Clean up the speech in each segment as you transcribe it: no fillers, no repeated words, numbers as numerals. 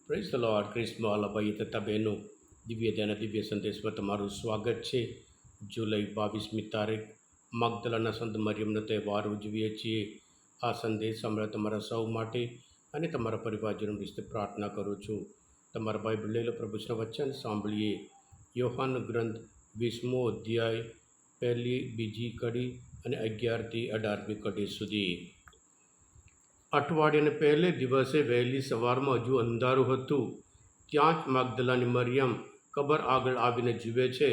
Praise the lord. ક્રિસ્મવાલા ભાઈ તથા બહેનો, દિવ્ય ધ્યાન દિવ્ય સંદેશમાં તમારું સ્વાગત છે. જુલાઈ 22મી તારીખ મગદલાના સંત મરિયમનો તહેવાર ઉજવીએ છીએ. આ સંદેશ હમણાં તમારા સૌ માટે અને તમારા પરિવારજનો વિશે પ્રાર્થના કરું છું. તમારા બાઇબલ લેલો, પ્રભુના વચન સાંભળીએ. યોહાન ગ્રંથ 20મો અધ્યાય 1, 2 કડી અને 11થી 18મી કડી સુધી. અઠવાડિયાને પહેલે દિવસે વહેલી સવારમાં હજુ અંધારું હતું. ત્યાં જ મગદલાની મરિયમ કબર આગળ આવીને જુએ છે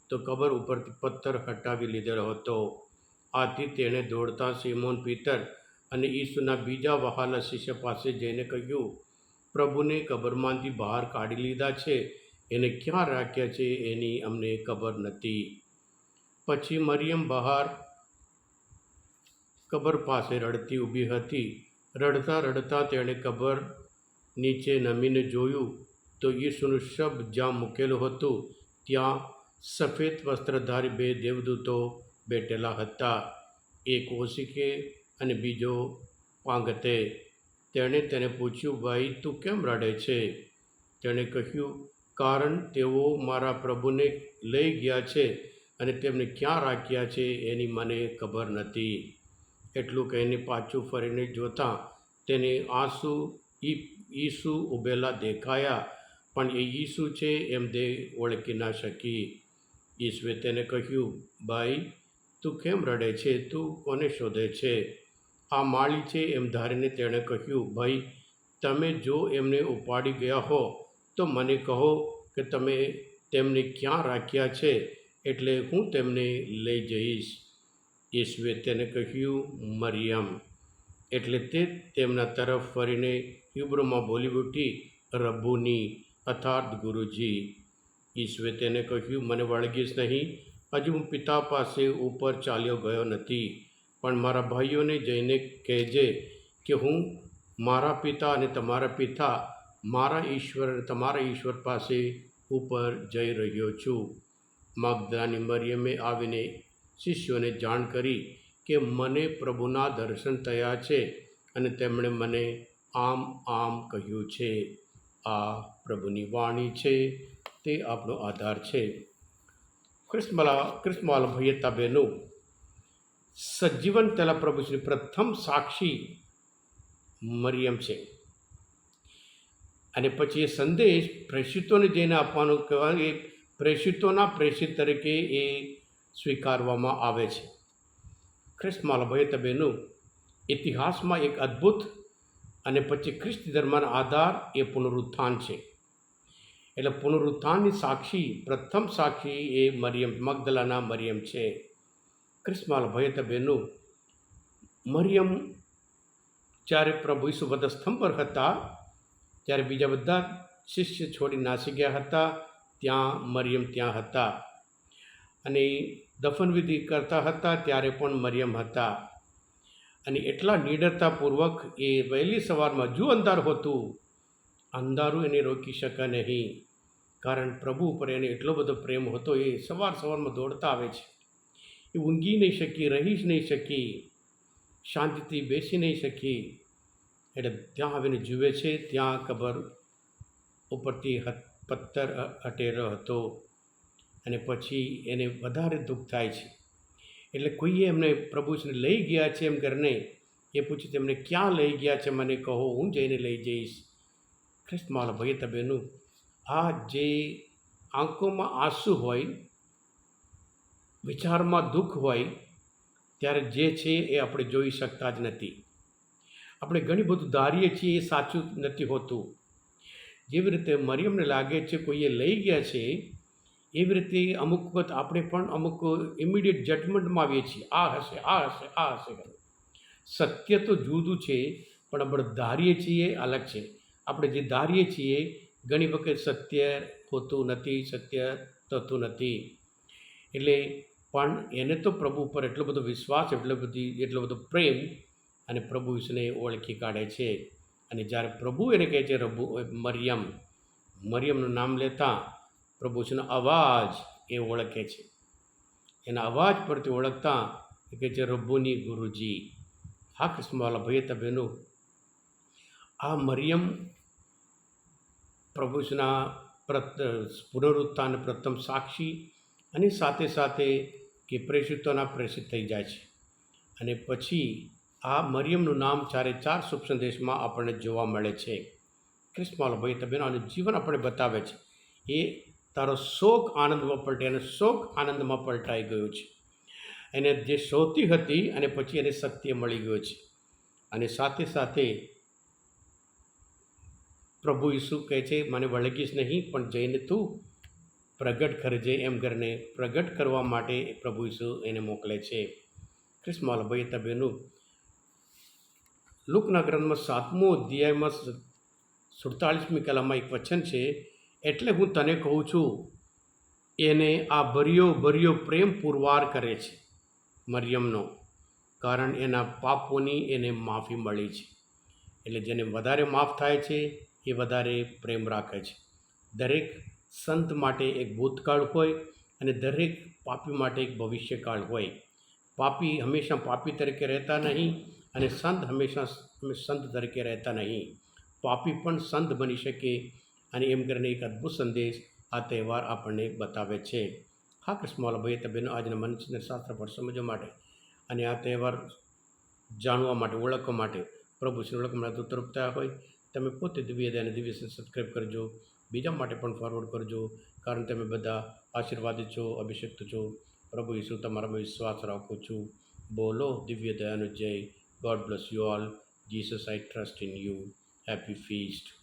તો કબર ઉપરથી પથ્થર હટાવી લીધેલો હતો. આથી તેણે દોડતા સિમોન પીટર અને ઈસુના બીજા વહાલા શિષ્ય પાસે જઈને કહ્યું, પ્રભુને કબરમાંથી બહાર કાઢી લીધા છે, એને ક્યાં રાખ્યા છે એની અમને ખબર નથી. પછી મરિયમ બહાર કબર પાસે રડતી ઊભી હતી. રડતા રડતા તેણે કબર નીચે નમીને જોયું તો ઈસુનું શબ જ્યાં મૂકેલું હતું ત્યાં સફેદ વસ્ત્રધારી 2 દેવદૂતો બેઠેલા હતા, એક ઓશિકે અને બીજો પાંગતે. તેણે તેને પૂછ્યું, ભાઈ તું કેમ રડે છે? તેણે કહ્યું, કારણ તેઓ મારા પ્રભુને લઈ ગયા છે અને તેમને ક્યાં રાખ્યા છે એની મને ખબર નથી. એટલું કહીને પાછું ફરીને જોતાં તેને ઈસુ ઊભેલા દેખાયા, પણ એ ઈસુ છે એમ તે ઓળખી ન શકી. ઈસુએ તેને કહ્યું, ભાઈ તું કેમ રડે છે? તું કોને શોધે છે? આ માળી છે એમ ધારીને તેણે કહ્યું, ભાઈ તમે જો એમને ઉપાડી ગયા હો તો મને કહો કે તમે તેમને ક્યાં રાખ્યા છે, એટલે હું તેમને લઈ જઈશ. ઈસુએ તેને કહ્યું, મરિયમ. એટલે તે તેમના તરફ ફરીને હિબ્રુમાં બોલી ઉઠી, રબ્બુની, અર્થાત ગુરુજી. ઈસુએ તેને કહ્યું, મને વળગીશ નહીં, હજુ હું પિતા પાસે ઉપર ચાલ્યો ગયો નથી, પણ મારા ભાઈઓને જઈને કહેજે કે હું મારા પિતા અને તમારા પિતા, મારા ઈશ્વર અને તમારા ઈશ્વર પાસે ઉપર જઈ રહ્યો છું. મગદલાની મરિયમે આવીને શિષ્યોને જાણ કરી કે મને પ્રભુના દર્શન થયા છે અને તેમણે મને આમ આમ કહ્યું છે. આ પ્રભુની વાણી છે, તે આપણો આધાર છે. ક્રિસ્મવાલા ભાઈ તથા બહેનો, સજીવન તેલા પ્રભુની પ્રથમ સાક્ષી મરિયમ છે. અને પછી એ સંદેશ પ્રેષિતોને જઈને આપવાનો કહેવાય, એ પ્રેષિતોના પ્રેષિત તરીકે એ સ્વીકારવામાં આવે છે. ખ્રિસ્તવાલા ભાઈ તથા બહેનો, ઇતિહાસમાં એક અદ્ભુત અને પછી ખ્રિસ્તી ધર્મનો આધાર એ પુનરુત્થાન છે. એટલે પુનરુત્થાનની સાક્ષી, પ્રથમ સાક્ષી એ મરિયમ, મગદલાના મરિયમ છે. ખ્રિસ્તવાલા ભાઈ તથા બહેનો, મરિયમ જ્યારે પ્રભુ ઈસુ વધસ્તંભ પર હતા ત્યારે બીજા બધા શિષ્ય છોડી નાસી ગયા હતા, ત્યાં મરિયમ ત્યાં હતા. અને દફનવિધિ કરતા હતા ત્યારે પણ મરિયમ હતા. અને એટલા નિડરતાપૂર્વક એ વહેલી સવારમાં હજુ અંધારું હતું, અંધારું એને રોકી શકે નહીં, કારણ પ્રભુ ઉપર એને એટલો બધો પ્રેમ હતો. એ સવારમાં દોડતા આવે છે. એ ઊંઘી નહીં શકી, રહી જ નહીં શકી, શાંતિથી બેસી નહીં શકી. એટલે ત્યાં આવીને જુએ છે, ત્યાં કબર ઉપરથી પથ્થર હટેલો હતો. અને પછી એને વધારે દુઃખ થાય છે. એટલે કોઈએ એમને પ્રભુને લઈ ગયા છે એમ કરીને એ પૂછ્યું, તેમને ક્યાં લઈ ગયા છે મને કહો, હું જઈને લઈ જઈશ. ખ્રિસ્તવાલા ભાઈ તથા બહેનો, આ જે આંખોમાં આંસુ હોય, વિચારમાં દુઃખ હોય, ત્યારે જે છે એ આપણે જોઈ શકતા જ નથી. આપણે ઘણી બધું ધારીએ છીએ, એ સાચું નથી હોતું. જેવી રીતે મરિયમને લાગે છે કોઈએ લઈ ગયા છે, એવી રીતે અમુક વખત આપણે પણ અમુક ઇમિડિયેટ જજમેન્ટમાં આવીએ છીએ, આ હશે, આ હશે, આ હશે. સત્ય તો જુદું છે, પણ આપણે ધારીએ છીએ અલગ છે. આપણે જે ધારીએ છીએ ઘણી વખત સત્ય હોતું નથી, સત્ય થતું નથી. એટલે પણ એને તો પ્રભુ ઉપર એટલો બધો વિશ્વાસ, એટલો બધો પ્રેમ, અને પ્રભુ વિશેને ઓળખી કાઢે છે. અને જ્યારે પ્રભુ એને કહે છે મરિયમ, મરિયમનું નામ લેતા પ્રભુનો અવાજ એ ઓળખે છે. એના અવાજ પરથી ઓળખતા એ કહે છે, રબ્બુની, ગુરુજી. હા ખ્રિસ્તવાલા ભાઈ તથા બહેનો, આ મરિયમ પ્રભુ ઈસુના પુનરુત્થાન પ્રથમ સાક્ષી અને સાથે સાથે કે પ્રેષિતોના પ્રેષિત થઈ જાય છે. અને પછી આ મરિયમનું નામ ચારે ચાર શુભ સંદેશમાં આપણને જોવા મળે છે. ક્રિસ્માલ ભાઈ તબેનો અને જીવન આપણે બતાવે છે એ તારો શોક આનંદમાં પલટાય અને શોક આનંદમાં પલટાઈ ગયો છે. એને જે શોધી હતી અને પછી એને સત્ય મળી ગયો છે. અને સાથે સાથે પ્રભુ ઈસુ કહે છે મને વળગીશ નહીં પણ જઈને તું પ્રગટ કરજે, એમ કરીને પ્રગટ કરવા માટે પ્રભુ ઈસુ એને મોકલે છે. ક્રિસ્માલ ભાઈ તબેનું લુકના ગ્રંથમાં 7મો અધ્યાયમાં 47મી કલામાં એક વચન છે, એટલે હું તને કહું છું એને આ ભર્યો પ્રેમ પુરવાર કરે છે મરિયમનો, કારણ એના પાપોની એને માફી મળી છે. એટલે જેને વધારે માફ થાય છે એ વધારે પ્રેમ રાખે છે. દરેક સંત માટે એક ભૂતકાળ હોય અને દરેક પાપી માટે એક ભવિષ્યકાળ હોય. પાપી હંમેશા પાપી તરીકે રહેતા નહીં અને સંત હંમેશા સંત તરીકે રહેતા નહીં. પાપી પણ સંત બની શકે અને એમ કરીને એક અદ્ભુત સંદેશ આ તહેવાર આપણને બતાવે છે. હા કૃષ્ણવાલા ભાઈ તબેનો આજના મનચિંતન શાસ્ત્ર પર સમજવા માટે અને આ તહેવાર જાણવા માટે ઓળખવા માટે પ્રભુ શ્રી ઓળખવા માટે તરફ થયા હોય તમે પોતે દિવ્ય અને દિવ્ય સબસ્ક્રાઈબ કરજો, બીજા માટે પણ ફોરવર્ડ કરજો, કારણ તમે બધા આશીર્વાદિત છો, અભિષિક્ત છો. પ્રભુ ઈસુ તમારામાં વિશ્વાસ રાખું છું. બોલો દિવ્ય દયાનો જય. God bless you all. Jesus I trust in you. Happy feast.